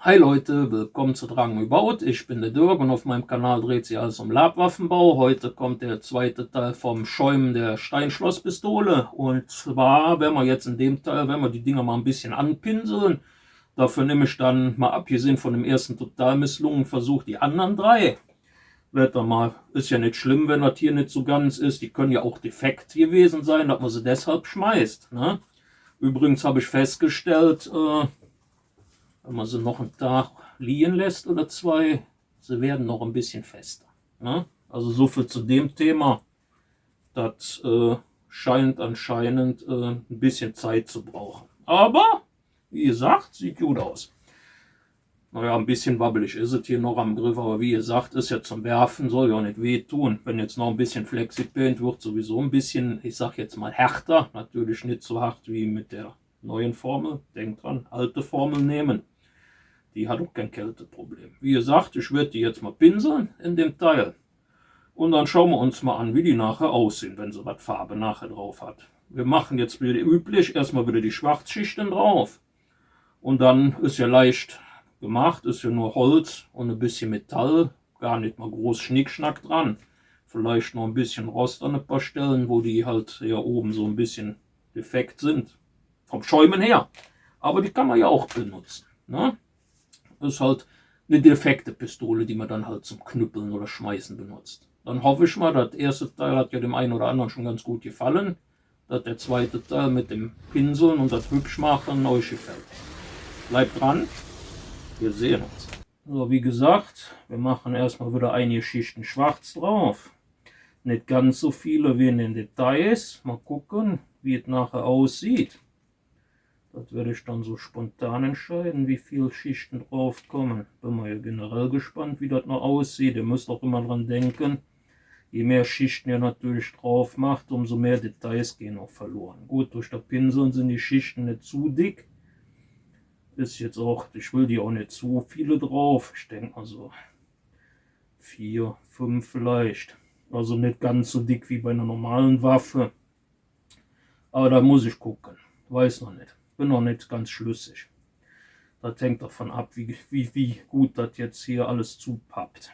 Hi Leute, willkommen zu Dragon About. Ich bin der Dirk und auf meinem Kanal dreht sich alles um Labwaffenbau. Heute kommt der zweite Teil vom Schäumen der Steinschlosspistole. Und zwar werden wir jetzt in dem Teil, wenn wir die Dinger mal ein bisschen anpinseln. Dafür nehme ich dann, mal abgesehen von dem ersten total misslungenen Versuch, die anderen drei. Wird dann mal, ist ja nicht schlimm, wenn das hier nicht so ganz ist. Die können ja auch defekt gewesen sein, dass man sie deshalb schmeißt. Ne? Übrigens habe ich festgestellt, wenn man sie noch einen Tag liegen lässt oder zwei, sie werden noch ein bisschen fester. Ne? Also so viel zu dem Thema. Das scheint anscheinend ein bisschen Zeit zu brauchen. Aber, wie gesagt, sieht gut aus. Naja, ein bisschen wabbelig ist es hier noch am Griff, aber wie gesagt, ist ja zum Werfen, soll ja nicht wehtun. Wenn jetzt noch ein bisschen Flexipaint wird, sowieso ein bisschen, ich sag jetzt mal härter. Natürlich nicht so hart wie mit der neuen Formel. Denkt dran, alte Formel nehmen. Die hat auch kein Kälteproblem. Wie gesagt, ich werde die jetzt mal pinseln in dem Teil. Und dann schauen wir uns mal an, wie die nachher aussehen, wenn sie was Farbe nachher drauf hat. Wir machen jetzt wieder üblich, erstmal wieder die Schwarzschichten drauf. Und dann ist ja leicht gemacht, ist ja nur Holz und ein bisschen Metall. Gar nicht mal groß Schnickschnack dran. Vielleicht noch ein bisschen Rost an ein paar Stellen, wo die halt hier oben so ein bisschen defekt sind. Vom Schäumen her. Aber die kann man ja auch benutzen. Ne? Das ist halt eine defekte Pistole, die man dann halt zum Knüppeln oder Schmeißen benutzt. Dann hoffe ich mal, das erste Teil hat ja dem einen oder anderen schon ganz gut gefallen, dass der zweite Teil mit dem Pinseln und das Hübschmachen euch gefällt. Bleibt dran, wir sehen uns. So, wie gesagt, wir machen erstmal wieder einige Schichten schwarz drauf. Nicht ganz so viele wie in den Details. Mal gucken, wie es nachher aussieht. Das werde ich dann so spontan entscheiden, wie viele Schichten drauf kommen. Bin mal ja generell gespannt, wie das noch aussieht. Ihr müsst auch immer dran denken, je mehr Schichten ihr natürlich drauf macht, umso mehr Details gehen auch verloren. Gut, durch das Pinseln sind die Schichten nicht zu dick. Ist jetzt auch, ich will die auch nicht zu viele drauf. Ich denke mal so 4, 5 vielleicht. Also nicht ganz so dick wie bei einer normalen Waffe. Aber da muss ich gucken. Weiß noch nicht. Bin noch nicht ganz schlüssig. Das hängt davon ab, wie gut das jetzt hier alles zupappt.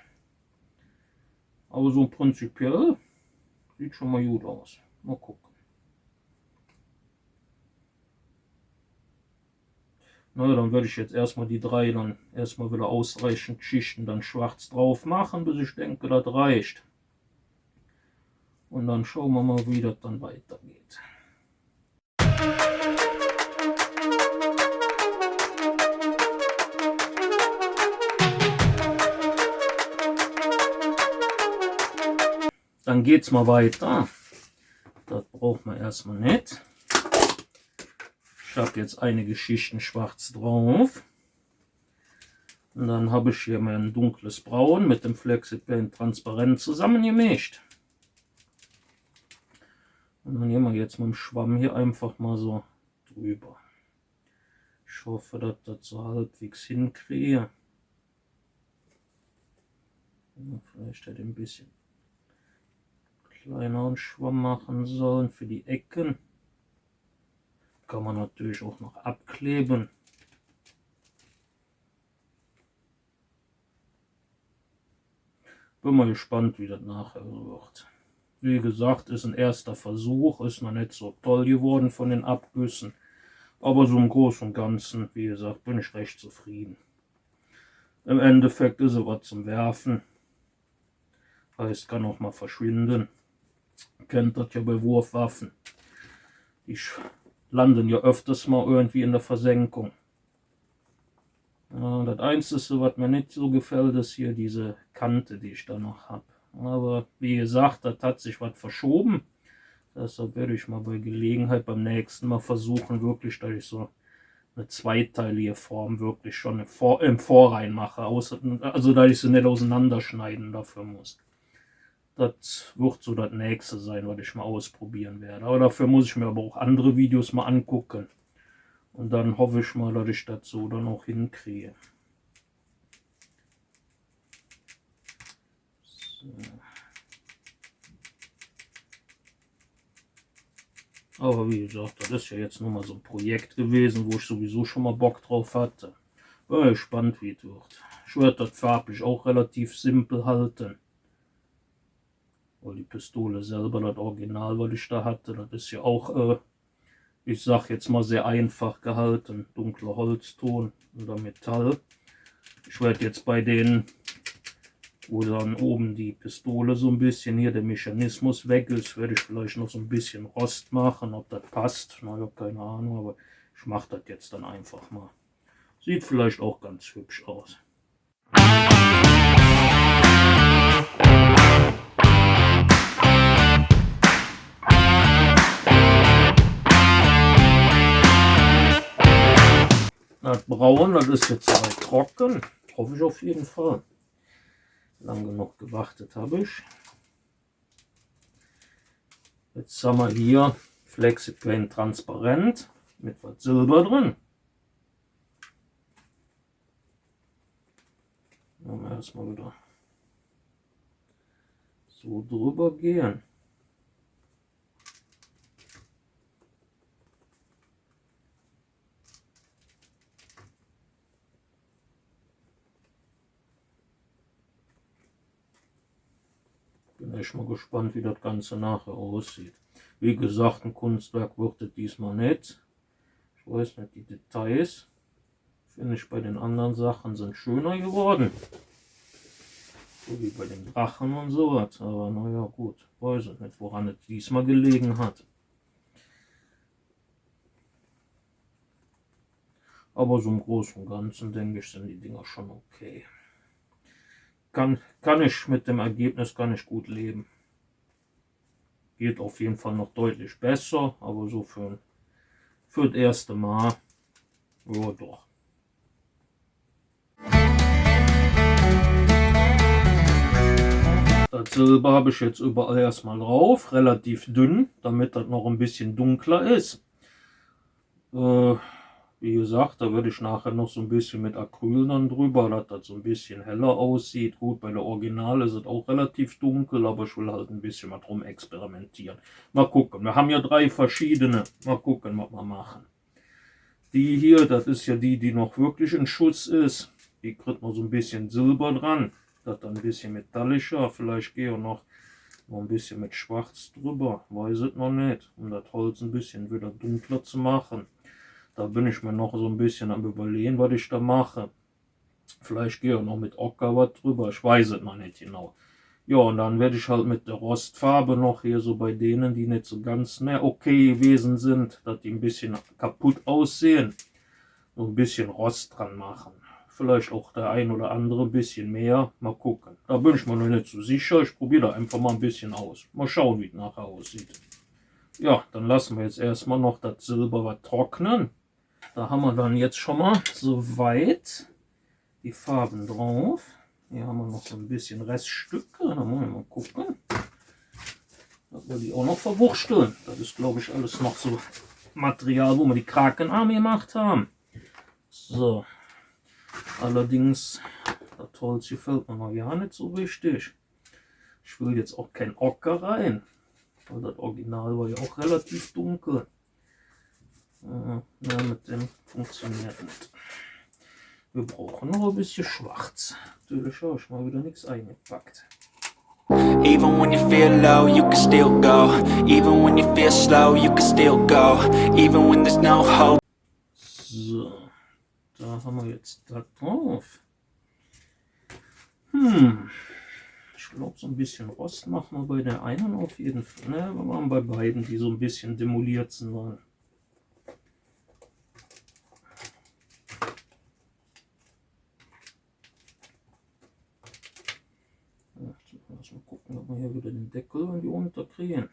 Aber so prinzipiell sieht schon mal gut aus. Mal gucken. Na, dann werde ich jetzt erstmal die drei dann erstmal wieder ausreichend Schichten dann schwarz drauf machen, bis ich denke, das reicht. Und dann schauen wir mal, wie das dann weitergeht. Dann geht es mal weiter. Das braucht man erstmal nicht. Ich habe jetzt einige Schichten schwarz drauf. Und dann habe ich hier mein dunkles Braun mit dem Flexipaint transparent zusammengemischt. Und dann nehmen wir jetzt mit dem Schwamm hier einfach mal so drüber. Ich hoffe, dass das so halbwegs hinkriege. Vielleicht hätte ich ein bisschen kleineren Schwamm machen sollen für die Ecken. Kann man natürlich auch noch abkleben. Bin mal gespannt, wie das nachher wird. Wie gesagt, ist ein erster Versuch, ist noch nicht so toll geworden von den Abgüssen. Aber so im Großen und Ganzen, wie gesagt, bin ich recht zufrieden. Im Endeffekt ist es was zum Werfen. Heißt, kann auch mal verschwinden. Kennt das ja bei Wurfwaffen. Die landen ja öfters mal irgendwie in der Versenkung. Das Einzige, was mir nicht so gefällt, ist hier diese Kante, die ich da noch habe. Aber wie gesagt, das hat sich was verschoben. Deshalb werde ich mal bei Gelegenheit beim nächsten Mal versuchen, wirklich, dass ich so eine zweiteilige Form wirklich schon im Vorrein mache. Also, dass ich sie nicht auseinanderschneiden dafür muss. Das wird so das nächste sein, was ich mal ausprobieren werde. Aber dafür muss ich mir aber auch andere Videos mal angucken. Und dann hoffe ich mal, dass ich das so dann auch hinkriege. So. Aber wie gesagt, das ist ja jetzt nur mal so ein Projekt gewesen, wo ich sowieso schon mal Bock drauf hatte. Bin gespannt, wie es wird. Ich werde das farblich auch relativ simpel halten. Weil die Pistole selber, das Original, was ich da hatte, das ist ja auch, ich sag jetzt mal, sehr einfach gehalten. Dunkler Holzton oder Metall. Ich werde jetzt bei denen, wo dann oben die Pistole so ein bisschen hier der Mechanismus weg ist, werde ich vielleicht noch so ein bisschen Rost machen, ob das passt. Naja, keine Ahnung, aber ich mache das jetzt dann einfach mal. Sieht vielleicht auch ganz hübsch aus. Das Braun, das ist jetzt soweit trocken. Hoffe ich auf jeden Fall. Lang genug gewartet habe ich. Jetzt haben wir hier FlexiPaint transparent mit was Silber drin. Dann wir erstmal wieder so drüber gehen. Bin echt mal gespannt, wie das Ganze nachher aussieht. Wie gesagt, ein Kunstwerk wird es diesmal nicht. Ich weiß nicht, die Details, finde ich, bei den anderen Sachen sind schöner geworden. So wie bei den Drachen und sowas. Aber naja, gut, weiß ich nicht, woran es diesmal gelegen hat. Aber so im Großen und Ganzen, denke ich, sind die Dinger schon okay. Kann ich mit dem Ergebnis gut leben. Geht auf jeden Fall noch deutlich besser, aber so für das erste Mal, ja doch. Das Silber habe ich jetzt überall erstmal drauf, relativ dünn, damit das noch ein bisschen dunkler ist. Wie gesagt, da werde ich nachher noch so ein bisschen mit Acryl dann drüber, dass das so ein bisschen heller aussieht. Gut, bei der Original ist es auch relativ dunkel, aber ich will halt ein bisschen mal drum experimentieren. Mal gucken, wir haben ja 3 verschiedene. Mal gucken, was wir machen. Die hier, das ist ja die noch wirklich in Schuss ist. Die kriegt noch so ein bisschen Silber dran. Das dann ein bisschen metallischer. Vielleicht gehe ich noch ein bisschen mit Schwarz drüber. Weiß es noch nicht. Um das Holz ein bisschen wieder dunkler zu machen. Da bin ich mir noch so ein bisschen am Überlegen, was ich da mache. Vielleicht gehe ich auch noch mit Ocker was drüber. Ich weiß es noch nicht genau. Ja, und dann werde ich halt mit der Rostfarbe noch hier so bei denen, die nicht so ganz okay gewesen sind, dass die ein bisschen kaputt aussehen, so ein bisschen Rost dran machen. Vielleicht auch der ein oder andere ein bisschen mehr. Mal gucken. Da bin ich mir noch nicht so sicher. Ich probiere da einfach mal ein bisschen aus. Mal schauen, wie es nachher aussieht. Ja, dann lassen wir jetzt erstmal noch das Silber was trocknen. Da haben wir dann jetzt schon mal soweit die Farben drauf. Hier haben wir noch so ein bisschen Reststücke. Da wollen wir mal gucken, dass wir die auch noch verwursteln. Das ist, glaube ich, alles noch so Material, wo wir die Krakenarme gemacht haben. So. Allerdings, das Holz gefällt mir noch ja nicht so richtig. Ich will jetzt auch kein Ocker rein, weil das Original war ja auch relativ dunkel. Ja, mit dem funktioniert nicht. Wir brauchen noch ein bisschen Schwarz. Natürlich habe ich mal wieder nichts eingepackt. Even when you feel low, you can still go. Even when you feel slow, you can still go. Even when there's no hope. So, da haben wir jetzt das drauf. Ich glaube, so ein bisschen Rost machen wir bei der einen auf jeden Fall. Ne, wir machen bei beiden, die so ein bisschen demoliert sind. Mal gucken, ob wir hier wieder den Deckel in die unterkriegen.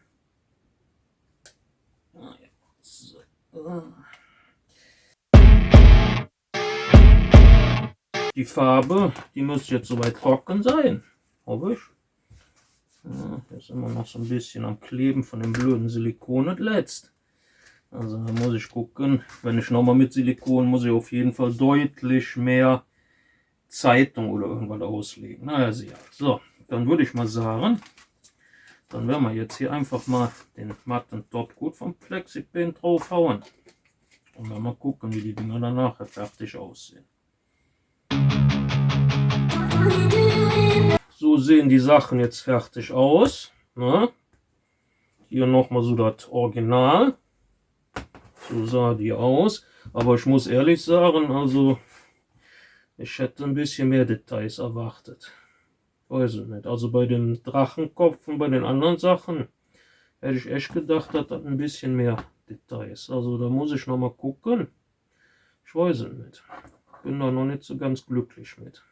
Ah, ja. So. Die Farbe, die muss jetzt soweit trocken sein, hoffe ich. Ja, hier ist immer noch so ein bisschen am Kleben von dem blöden Silikon nicht letzt. Also da muss ich gucken, wenn ich nochmal mit Silikon, muss ich auf jeden Fall deutlich mehr Zeitung oder irgendwas auslegen. Naja, sehr. So, dann würde ich mal sagen, dann werden wir jetzt hier einfach mal den matten Topcoat vom FlexiPaint draufhauen. Und dann mal gucken, wie die Dinger dann nachher fertig aussehen. So sehen die Sachen jetzt fertig aus. Ne? Hier nochmal so das Original. So sah die aus. Aber ich muss ehrlich sagen, also ich hätte ein bisschen mehr Details erwartet. Weiß ich nicht. Also bei dem Drachenkopf und bei den anderen Sachen hätte ich echt gedacht, dass das ein bisschen mehr Details. Also da muss ich nochmal gucken. Ich weiß es nicht. Bin da noch nicht so ganz glücklich mit.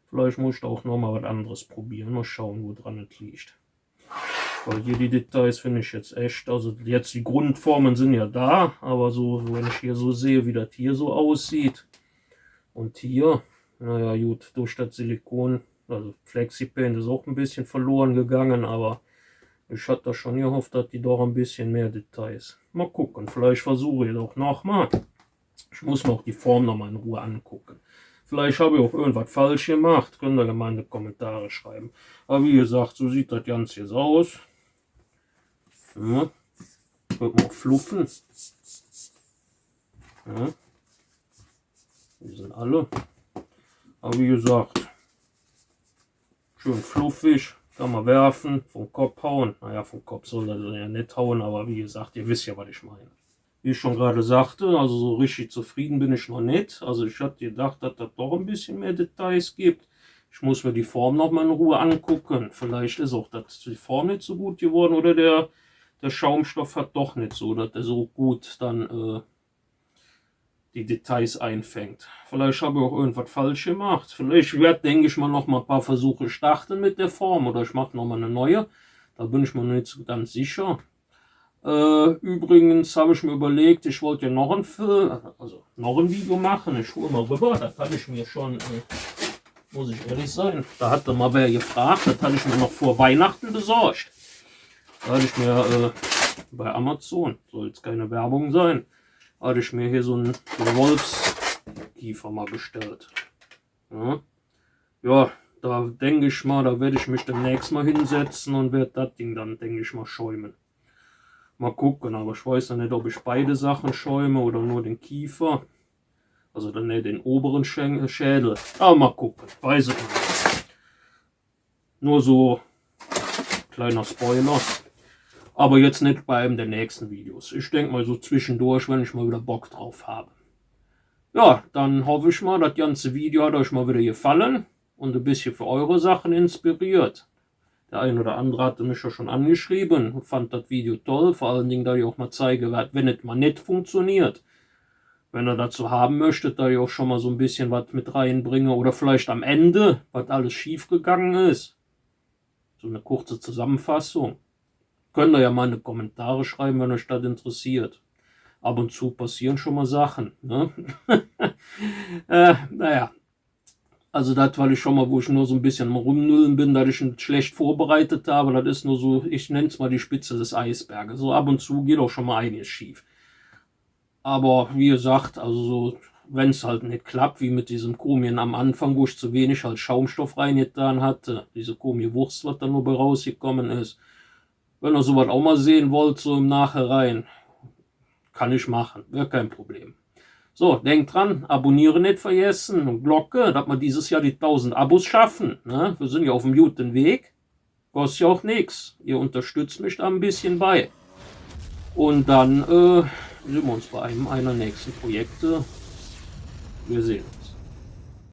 Vielleicht muss ich da auch nochmal was anderes probieren. Mal schauen, wo dran es liegt. Weil hier die Details finde ich jetzt echt. Also jetzt die Grundformen sind ja da. Aber so, wenn ich hier so sehe, wie das hier so aussieht. Und hier, naja gut, durch das Silikon, also Flexipaint ist auch ein bisschen verloren gegangen. Aber ich hatte schon gehofft, dass die doch ein bisschen mehr Details. Mal gucken, vielleicht versuche ich doch nochmal. Ich muss mir auch die Form nochmal in Ruhe angucken. Vielleicht habe ich auch irgendwas falsch gemacht. Könnt ihr mal in die Kommentare schreiben. Aber wie gesagt, so sieht das Ganze jetzt aus. Ja. Wird mal fluffen. Ja. Die sind alle. Aber wie gesagt, schön fluffig. Kann man werfen, vom Kopf hauen. Naja, vom Kopf soll er ja nicht hauen, aber wie gesagt, ihr wisst ja, was ich meine. Wie ich schon gerade sagte, also so richtig zufrieden bin ich noch nicht. Also ich hatte gedacht, dass das doch ein bisschen mehr Details gibt. Ich muss mir die Form noch mal in Ruhe angucken. Vielleicht ist auch die Form nicht so gut geworden oder der Schaumstoff hat doch nicht so, dass er so gut dann die Details einfängt. Vielleicht habe ich auch irgendwas falsch gemacht. Vielleicht werde, denke ich mal, noch mal ein paar Versuche starten mit der Form oder ich mache noch mal eine neue. Da bin ich mir nicht so ganz sicher. Übrigens habe ich mir überlegt, ich wollte ja noch ein Video machen. Ich hole mal rüber, das hatte ich mir schon, muss ich ehrlich sein, da hatte mal wer gefragt, das hatte ich mir noch vor Weihnachten besorgt. Da hatte ich mir bei Amazon, soll jetzt keine Werbung sein, hatte ich mir hier so einen Wolfskiefer mal bestellt. Ja, da denke ich mal, da werde ich mich demnächst mal hinsetzen und werde das Ding dann, denke ich mal, schäumen. Mal gucken, aber ich weiß ja nicht, ob ich beide Sachen schäume oder nur den Kiefer. Also dann nicht den oberen Schädel. Aber mal gucken, weiß ich nicht. Nur so kleiner Spoiler. Aber jetzt nicht bei einem der nächsten Videos. Ich denke mal so zwischendurch, wenn ich mal wieder Bock drauf habe. Ja, dann hoffe ich mal, das ganze Video hat euch mal wieder gefallen und ein bisschen für eure Sachen inspiriert. Der ein oder andere hatte mich ja schon angeschrieben und fand das Video toll. Vor allen Dingen, da ich auch mal zeige, wenn es mal nicht funktioniert. Wenn ihr dazu haben möchtet, da ich auch schon mal so ein bisschen was mit reinbringe. Oder vielleicht am Ende, was alles schief gegangen ist. So eine kurze Zusammenfassung. Könnt ihr ja mal in die Kommentare schreiben, wenn euch das interessiert. Ab und zu passieren schon mal Sachen. Ne? Naja. Also das, weil ich schon mal, wo ich nur so ein bisschen am Rumnüllen bin, dass ich ihn schlecht vorbereitet habe, das ist nur so, ich nenne es mal die Spitze des Eisberges. So ab und zu geht auch schon mal einiges schief. Aber wie gesagt, also so, wenn es halt nicht klappt, wie mit diesem Komien am Anfang, wo ich zu wenig halt Schaumstoff reingetan hatte, diese Komie-Wurst, was da nur bei rausgekommen ist. Wenn ihr sowas auch mal sehen wollt, so im Nachhinein, kann ich machen, wäre kein Problem. So, denkt dran, abonnieren nicht vergessen und Glocke, dass wir dieses Jahr die 1000 Abos schaffen. Ne? Wir sind ja auf dem guten Weg. Kostet ja auch nichts. Ihr unterstützt mich da ein bisschen bei. Und dann sehen wir uns bei einem einer nächsten Projekte. Wir sehen uns.